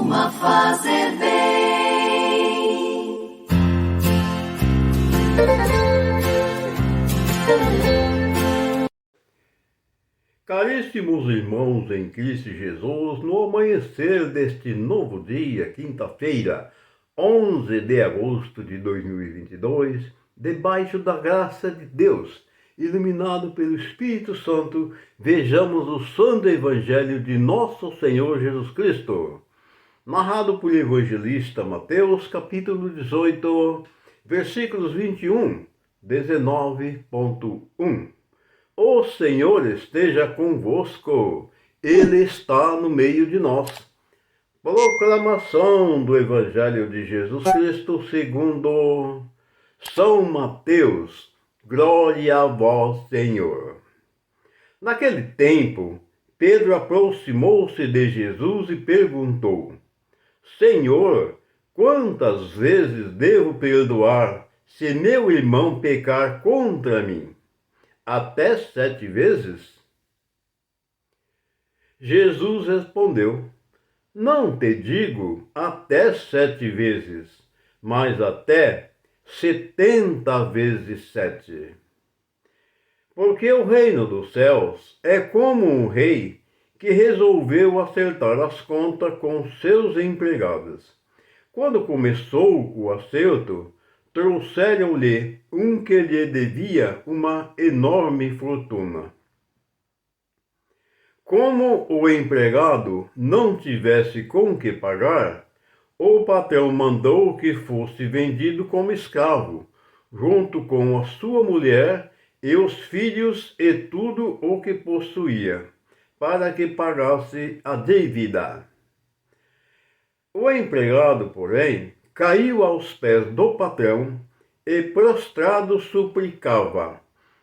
costuma fazer bem. Caríssimos irmãos em Cristo Jesus, no amanhecer deste novo dia, quinta-feira, 11 de agosto de 2022, debaixo da graça de Deus, iluminado pelo Espírito Santo, vejamos o Santo Evangelho de Nosso Senhor Jesus Cristo, narrado por evangelista Mateus, capítulo 18, versículos 21, 19.1. O Senhor esteja convosco, Ele está no meio de nós. Proclamação do Evangelho de Jesus Cristo segundo São Mateus. Glória a vós, Senhor. Naquele tempo, Pedro aproximou-se de Jesus e perguntou: Senhor, quantas vezes devo perdoar se meu irmão pecar contra mim? Até 7 vezes? Jesus respondeu: Não te digo até 7 vezes, mas até 70 vezes 7. Porque o reino dos céus é como um rei que resolveu acertar as contas com seus empregados. Quando começou o acerto, trouxeram-lhe um que lhe devia uma enorme fortuna. Como o empregado não tivesse com que pagar, o patrão mandou que fosse vendido como escravo, junto com a sua mulher e os filhos e tudo o que possuía, para que pagasse a dívida. O empregado, porém, caiu aos pés do patrão e, prostrado, suplicava: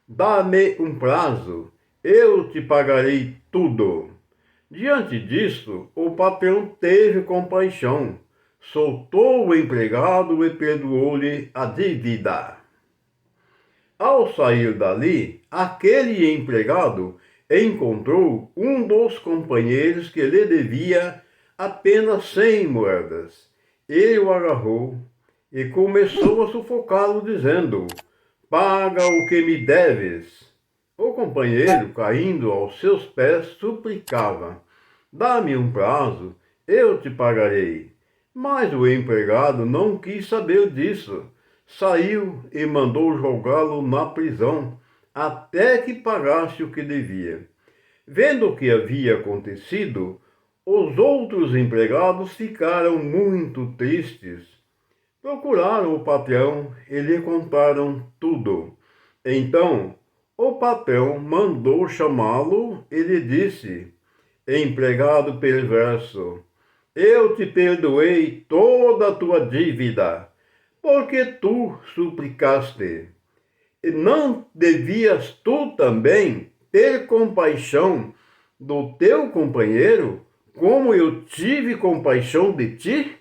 Dá-me um prazo, eu te pagarei tudo. Diante disto, o patrão teve compaixão, soltou o empregado e perdoou-lhe a dívida. Ao sair dali, aquele empregado encontrou um dos companheiros que lhe devia apenas 100 moedas. Ele o agarrou e começou a sufocá-lo, dizendo: Paga o que me deves. O companheiro, caindo aos seus pés, suplicava: Dá-me um prazo, eu te pagarei. Mas o empregado não quis saber disso. Saiu e mandou jogá-lo na prisão, até que pagasse o que devia. Vendo o que havia acontecido, os outros empregados ficaram muito tristes. Procuraram o patrão e lhe contaram tudo. Então, o patrão mandou chamá-lo e lhe disse: Empregado perverso, eu te perdoei toda a tua dívida, porque tu suplicaste. E não devias tu também ter compaixão do teu companheiro, como eu tive compaixão de ti?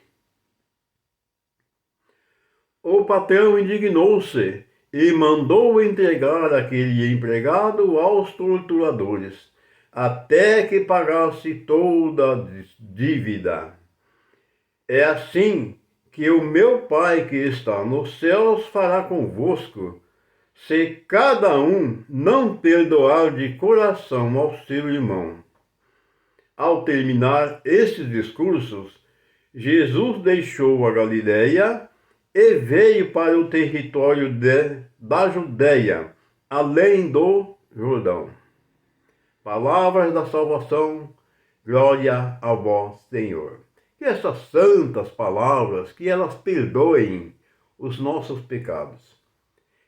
O patrão indignou-se e mandou entregar aquele empregado aos torturadores, até que pagasse toda a dívida. É assim que o meu Pai que está nos céus fará convosco, se cada um não perdoar de coração ao seu irmão. Ao terminar esses discursos, Jesus deixou a Galileia e veio para o território da Judéia, além do Jordão. Palavras da salvação, glória a vós, Senhor. Que essas santas palavras, que elas perdoem os nossos pecados.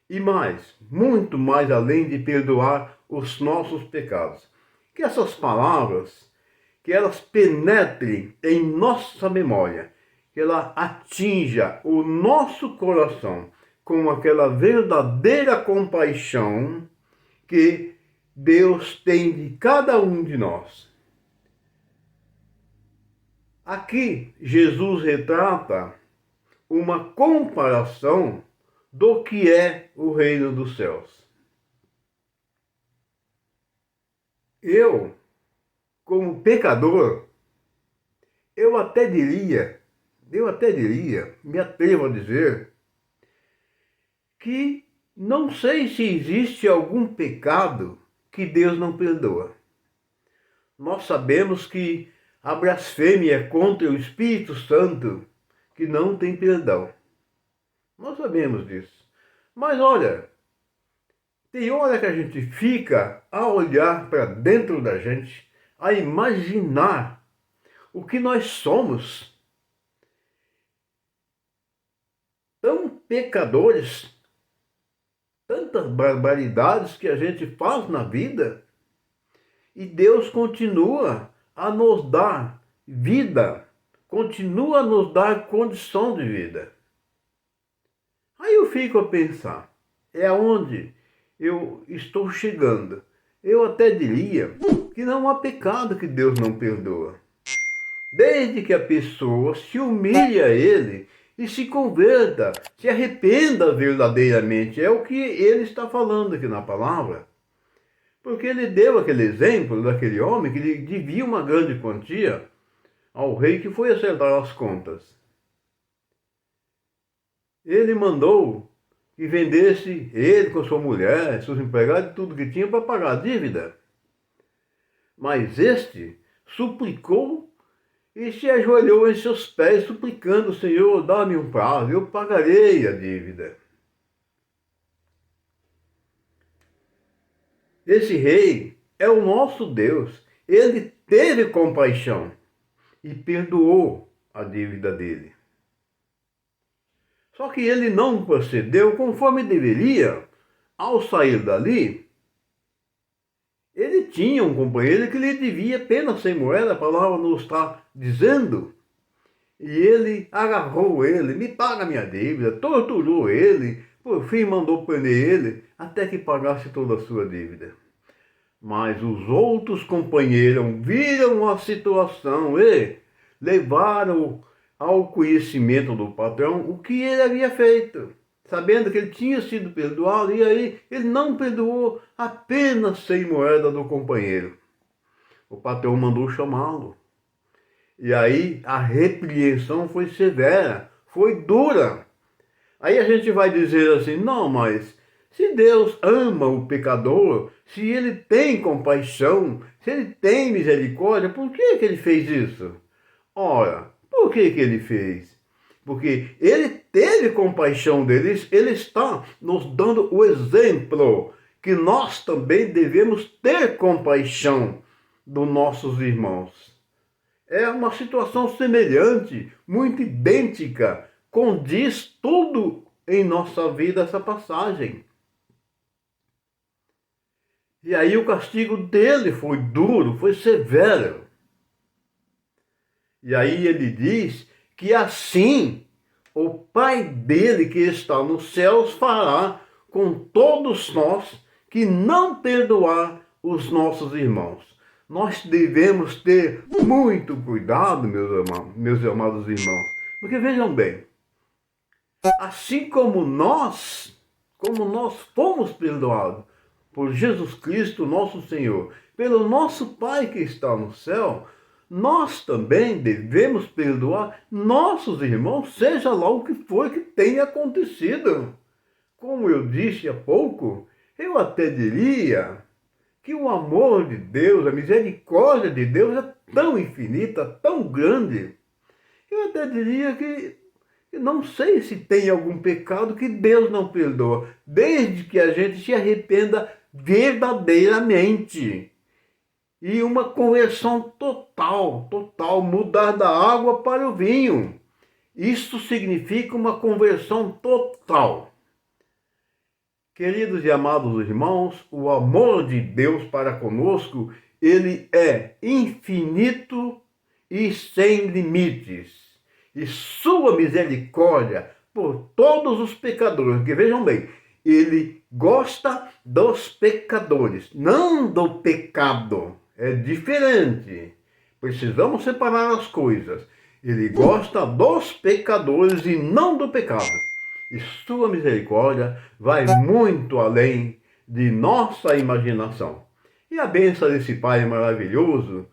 E mais, muito mais além de perdoar os nossos pecados. Que essas palavras, que elas penetrem em nossa memória, que ela atinja o nosso coração com aquela verdadeira compaixão que Deus tem de cada um de nós. Aqui, Jesus retrata uma comparação do que é o reino dos céus. Eu, como pecador, eu até diria, me atrevo a dizer, que não sei se existe algum pecado que Deus não perdoa. Nós sabemos que a blasfêmia contra o Espírito Santo, que não tem perdão. Nós sabemos disso. Mas olha, tem hora que a gente fica a olhar para dentro da gente, a imaginar o que nós somos. Tão pecadores, tantas barbaridades que a gente faz na vida, e Deus continua a nos dar vida, continua a nos dar condição de vida. Aí eu fico a pensar, é aonde eu estou chegando. Eu até diria que não há pecado que Deus não perdoa. Desde que a pessoa se humilhe a Ele e se converta, se arrependa verdadeiramente. É o que ele está falando aqui na palavra. Porque ele deu aquele exemplo daquele homem que lhe devia uma grande quantia ao rei que foi acertar as contas. Ele mandou que vendesse ele com sua mulher, seus empregados, tudo que tinha para pagar a dívida. Mas este suplicou e se ajoelhou em seus pés, suplicando: Senhor, dá-me um prazo, eu pagarei a dívida. Esse rei é o nosso Deus. Ele teve compaixão e perdoou a dívida dele. Só que ele não procedeu conforme deveria. Ao sair dali, ele tinha um companheiro que lhe devia apenas 100 moedas, a palavra nos está dizendo. E ele agarrou ele, me paga minha dívida, torturou ele, por fim mandou prender ele, até que pagasse toda a sua dívida. Mas os outros companheiros viram a situação e levaram ao conhecimento do patrão o que ele havia feito, sabendo que ele tinha sido perdoado, e aí ele não perdoou apenas 100 moedas do companheiro. O patrão mandou chamá-lo. E aí a repreensão foi severa, foi dura. Aí a gente vai dizer assim, não, mas se Deus ama o pecador, se ele tem compaixão, se ele tem misericórdia, por que que ele fez isso? Ora, por que que ele fez? Porque ele teve compaixão deles, ele está nos dando o exemplo que nós também devemos ter compaixão dos nossos irmãos. É uma situação semelhante, muito idêntica, condiz tudo em nossa vida essa passagem. E aí o castigo dele foi duro, foi severo. E aí ele diz que assim o Pai dele que está nos céus fará com todos nós que não perdoar os nossos irmãos. Nós devemos ter muito cuidado, meus amados irmãos, porque vejam bem, assim como nós fomos perdoados por Jesus Cristo, nosso Senhor, pelo nosso Pai que está no céu, nós também devemos perdoar nossos irmãos, seja lá o que for que tenha acontecido. Como eu disse há pouco, eu até diria que o amor de Deus, a misericórdia de Deus é tão infinita, tão grande. Eu até diria que não sei se tem algum pecado que Deus não perdoa, desde que a gente se arrependa verdadeiramente. E uma conversão total, mudar da água para o vinho. Isso significa uma conversão total. Queridos e amados irmãos, o amor de Deus para conosco, ele é infinito e sem limites. E sua misericórdia por todos os pecadores, porque vejam bem, ele gosta dos pecadores, não do pecado. É diferente. Precisamos separar as coisas. Ele gosta dos pecadores e não do pecado. E sua misericórdia vai muito além de nossa imaginação. E a bênção desse Pai maravilhoso,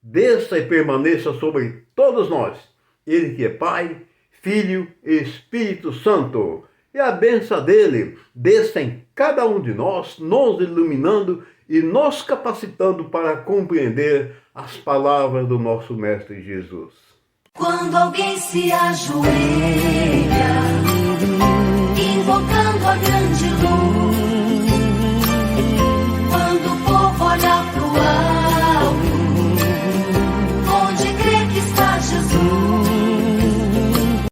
desça e permaneça sobre todos nós. Ele que é Pai, Filho e Espírito Santo. E a bênção dele desça em cada um de nós, nos iluminando e nos capacitando para compreender as palavras do nosso Mestre Jesus. Quando alguém se ajoelha, invocando a grande luz,